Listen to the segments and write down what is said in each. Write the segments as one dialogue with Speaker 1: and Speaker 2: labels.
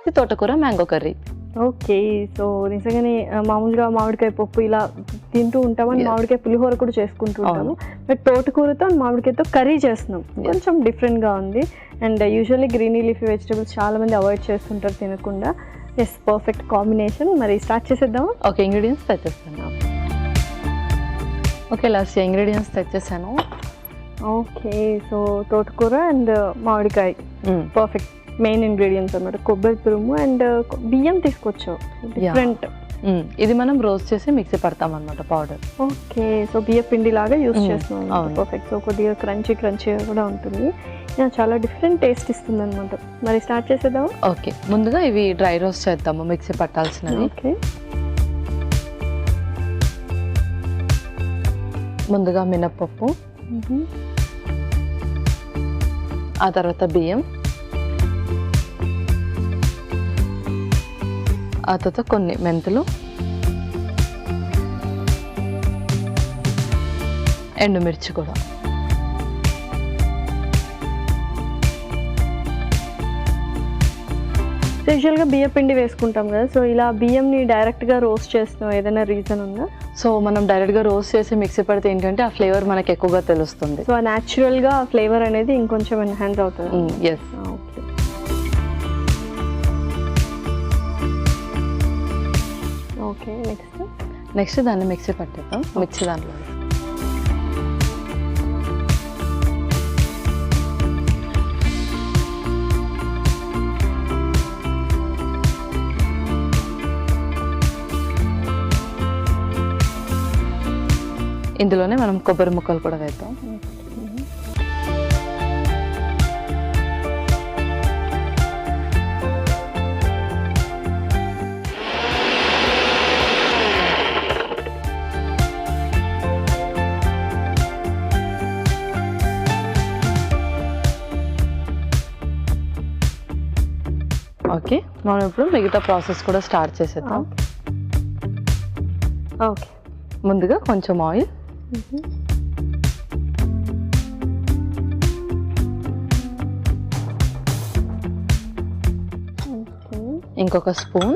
Speaker 1: ఇది తోటకూర mango curry.
Speaker 2: Okay. So నిజంగానే మామూలుగా మామిడికాయ పప్పు ఇలా తింటూ ఉంటామని మామిడికాయ పులిహోర కూడా చేసుకుంటూ ఉంటాము. బట్ తోటకూరతో మామిడికాయతో కర్రీ చేస్తున్నాం, కొంచెం డిఫరెంట్గా ఉంది. And usually greeny leafy vegetables చాలామంది అవాయిడ్ చేస్తుంటారు తినకుండా. Yes, perfect combination. మరి స్టార్ట్ చేసేద్దామా?
Speaker 1: ఓకే, ఇంగ్రీడియంట్స్ తెచ్చేస్తాను. ఓకే, లాస్ట్ ఇంగ్రీడియంట్స్ తెచ్చేసాను.
Speaker 2: ఓకే, సో తోటకూర అండ్ మామిడికాయ పర్ఫెక్ట్ మెయిన్ ఇంగ్రీడియంట్స్ అన్నమాట. కొబ్బరి తురుము అండ్ బియ్యం తీసుకొచ్చావు, డిఫరెంట్.
Speaker 1: ఇది మనం రోస్ట్ చేసి మిక్సీ పడతాం అనమాట పౌడర్.
Speaker 2: ఓకే, సో బియ్య పిండి లాగా యూస్ చేస్తున్నాం. పర్ఫెక్ట్. సో కొద్దిగా క్రంచీగా కూడా ఉంటుంది, చాలా డిఫరెంట్ టేస్ట్ ఇస్తుంది అనమాట. మరి స్టార్ట్ చేసేద్దాం.
Speaker 1: ఓకే, ముందుగా ఇవి డ్రై రోస్ట్ చేద్దాము, మిక్సీ పట్టాల్సినవి.
Speaker 2: ఓకే,
Speaker 1: ముందుగా మినప్పప్పు, ఆ తర్వాత బియ్యం, ఆ తర్వాత కొన్ని మెంతులు, ఎండుమిర్చి కూడా.
Speaker 2: స్పెషల్గా బియ్య పిండి వేసుకుంటాం కదా, సో ఇలా బియ్యంని డైరెక్ట్గా రోస్ట్ చేస్తున్నాం, ఏదైనా రీజన్ ఉందా?
Speaker 1: సో మనం డైరెక్ట్గా రోస్ట్ చేసి మిక్సీ పడితే ఏంటంటే ఆ ఫ్లేవర్ మనకి ఎక్కువగా తెలుస్తుంది.
Speaker 2: సో న్యాచురల్గా ఆ ఫ్లేవర్ అనేది ఇంకొంచెం ఎన్హాన్స్ అవుతుంది.
Speaker 1: ఎస్.
Speaker 2: Okay, okay.
Speaker 1: నెక్స్ట్ దాన్ని మిక్సీ పట్టేద్దాం. మిక్సీ దాంట్లో ఇందులోనే మనం కొబ్బరి ముక్కలు కూడా వేద్దాం. ఓకే, మనం ఇప్పుడు మిగతా ప్రాసెస్ కూడా స్టార్ట్ చేసేద్దాం.
Speaker 2: ఓకే,
Speaker 1: ముందుగా కొంచెం ఆయిల్, ఇంకొక స్పూన్,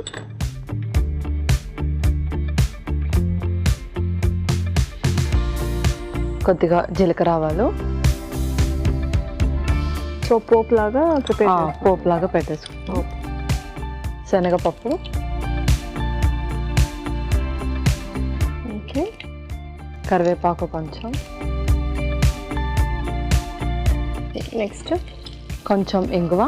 Speaker 1: కొద్దిగా జీలకర్ర ఆవాలు,
Speaker 2: సో పోపు లాగా
Speaker 1: పెట్టేసుకుంటాం. శనగపప్పు,
Speaker 2: ఓకే,
Speaker 1: కరివేపాకు కొంచెం,
Speaker 2: నెక్స్ట్
Speaker 1: కొంచెం ఇంగువ,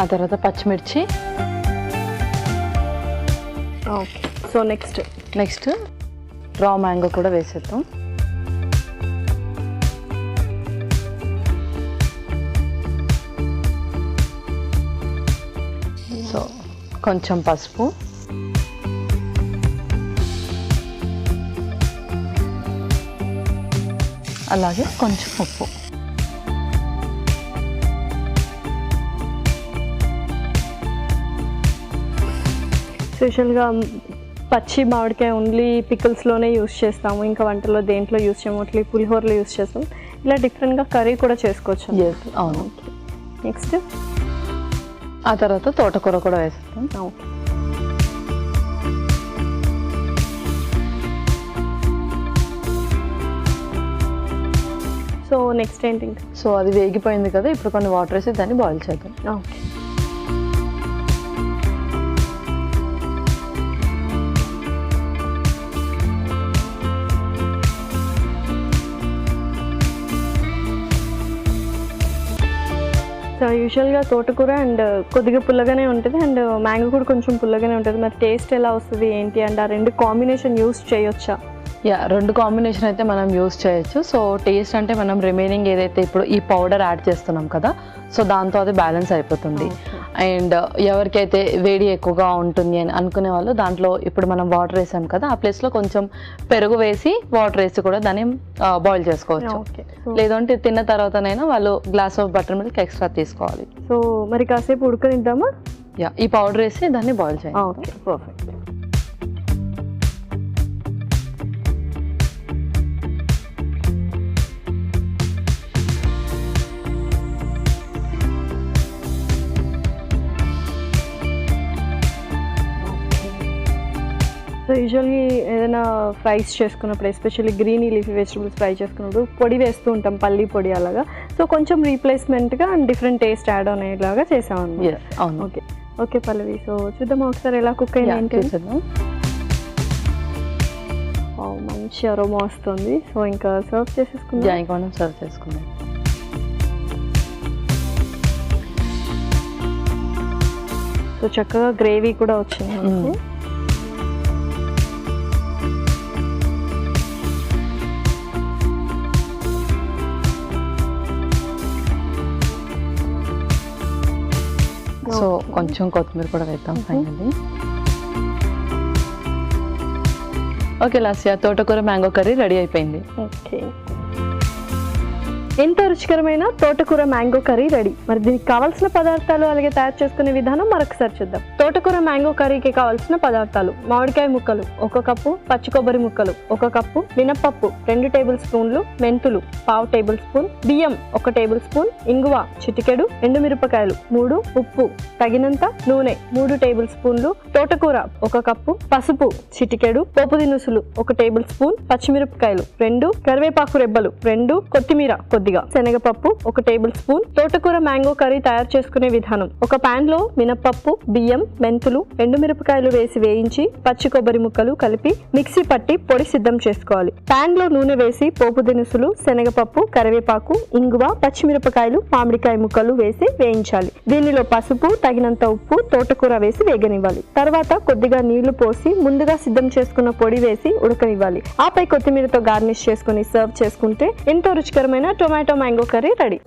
Speaker 1: ఆ తర్వాత పచ్చిమిర్చి.
Speaker 2: Okay, so
Speaker 1: next raw mango కూడా వేసేద్దాం. సో కొంచెం పసుపు, అలాగే కొంచెం ఉప్పు.
Speaker 2: స్పెషల్గా పచ్చి మామిడికాయ ఓన్లీ పికిల్స్లోనే యూస్ చేస్తాము, ఇంకా వంటలో దేంట్లో యూస్ చేయము, అట్లా పులిహోరలో యూస్ చేస్తాం. ఇలా డిఫరెంట్గా కర్రీ కూడా చేసుకోవచ్చు.
Speaker 1: అవును.
Speaker 2: నెక్స్ట్
Speaker 1: ఆ తర్వాత తోటకూర కూడా వేస్తాం.
Speaker 2: ఓకే, సో నెక్స్ట్ ఏంటి?
Speaker 1: సో అది వేగిపోయింది కదా, ఇప్పుడు కొన్ని వాటర్ వేసి దాన్ని బాయిల్ చేద్దాం.
Speaker 2: ఓకే, సో యూజువల్గా తోటకూర అండ్ కొద్దిగా పుల్లగానే ఉంటుంది అండ్ మ్యాంగో కూడా కొంచెం పుల్లగానే ఉంటుంది. మరి టేస్ట్ ఎలా వస్తుంది ఏంటి అండ్ ఆ రెండు కాంబినేషన్ యూస్ చేయొచ్చా?
Speaker 1: రెండు కాంబినేషన్ అయితే మనం యూస్ చేయొచ్చు. సో టేస్ట్ అంటే మనం రిమైనింగ్ ఏదైతే ఇప్పుడు ఈ పౌడర్ యాడ్ చేస్తున్నాం కదా, సో దాంతో అది బ్యాలెన్స్ అయిపోతుంది. అండ్ ఎవరికైతే వేడి ఎక్కువగా ఉంటుంది అని అనుకునే వాళ్ళు దాంట్లో ఇప్పుడు మనం వాటర్ వేసాం కదా, ఆ ప్లేస్లో కొంచెం పెరుగు వేసి వాటర్ వేసి కూడా దాన్ని బాయిల్ చేసుకోవచ్చు. లేదంటే తిన్న తర్వాతనైనా వాళ్ళు glass of butter milk extra తీసుకోవాలి.
Speaker 2: సో మరి కాసేపు ఉడకనిద్దామా?
Speaker 1: ఈ పౌడర్ వేసి దాన్ని బాయిల్ చేయాలి.
Speaker 2: Okay, perfect. యూజువల్లీ ఏదైనా ఫ్రైస్ చేసుకున్నప్పుడు especially green leafy vegetables fry చేసుకున్నప్పుడు పొడి వేస్తూ ఉంటాం, పల్లి పొడి అలాగా. సో కొంచెం రీప్లేస్మెంట్గా అండ్ డిఫరెంట్ టేస్ట్ యాడ్ అనేలాగా చేసామన్నమాట.
Speaker 1: Yes, అవును.
Speaker 2: ఓకే ఓకే పల్లవి, సో చూద్దాం ఒకసారి ఎలా కుక్ అయింది ఏంటి.
Speaker 1: చూద్దాం.
Speaker 2: మంచి అరోమా వస్తుంది. సో ఇంకా సర్వ్ చేసేసుకుందాం.
Speaker 1: ఇంకా మనం సర్వ్ చేసుకుందాం.
Speaker 2: సో చక్కగా గ్రేవీ కూడా వచ్చింది మనకు.
Speaker 1: సో కొంచెం కొత్తిమీర కూడా వేద్దాం ఫైనల్లీ. ఓకే లాస్యా, తోటకూర మ్యాంగో కర్రీ రెడీ అయిపోయింది.
Speaker 2: ఓకే, ఎంతో రుచికరమైన తోటకూర మ్యాంగో కర్రీ రెడీ. మరి దీనికి కావాల్సిన పదార్థాలు అలాగే తయారు చేసుకునే విధానం మరొకసారి చూద్దాం. తోటకూర మ్యాంగో కర్రీకి కావాల్సిన పదార్థాలు: మామిడికాయ ముక్కలు 1 కప్పు, పచ్చి కొబ్బరి ముక్కలు 1 కప్పు, మినప్పప్పు 2 టేబుల్ స్పూన్లు, మెంతులు 1/2 టేబుల్ స్పూన్, బియ్యం 1 టేబుల్ స్పూన్, ఇంగువ చిటికెడు, ఎండుమిరపకాయలు 3, ఉప్పు తగినంత, నూనె 3 టేబుల్ స్పూన్లు, తోటకూర 1 కప్పు, పసుపు చిటికెడు, పోపు దినుసులు 1 టేబుల్ స్పూన్, పచ్చిమిరపకాయలు 2, కరివేపాకు రెబ్బలు 2, కొత్తిమీర కొద్దిగా, శనగపప్పు 1 టేబుల్ స్పూన్. తోటకూర మ్యాంగో కర్రీ తయారు చేసుకునే విధానం: ఒక పాన్ లో మినప్పప్పు, బియ్యం, మెంతులు, ఎండుమిరపకాయలు వేసి వేయించి పచ్చి కొబ్బరి ముక్కలు కలిపి మిక్సీ పట్టి పొడి సిద్ధం చేసుకోవాలి. పాన్ లో నూనె వేసి పోపు దినుసులు, శనగపప్పు, కరివేపాకు, ఇంగువ, పచ్చిమిరపకాయలు, మామిడికాయ ముక్కలు వేసి వేయించాలి. దీనిలో పసుపు తగినంత ఉప్పు, తోటకూర వేసి వేగనివ్వాలి. తర్వాత కొద్దిగా నీళ్లు పోసి ముందుగా సిద్ధం చేసుకున్న పొడి వేసి ఉడకనివ్వాలి. ఆపై కొత్తిమీరతో గార్నిష్ చేసుకుని సర్వ్ చేసుకుంటే ఎంతో రుచికరమైన టొమాటో మ్యాంగో కర్రీ రెడీ.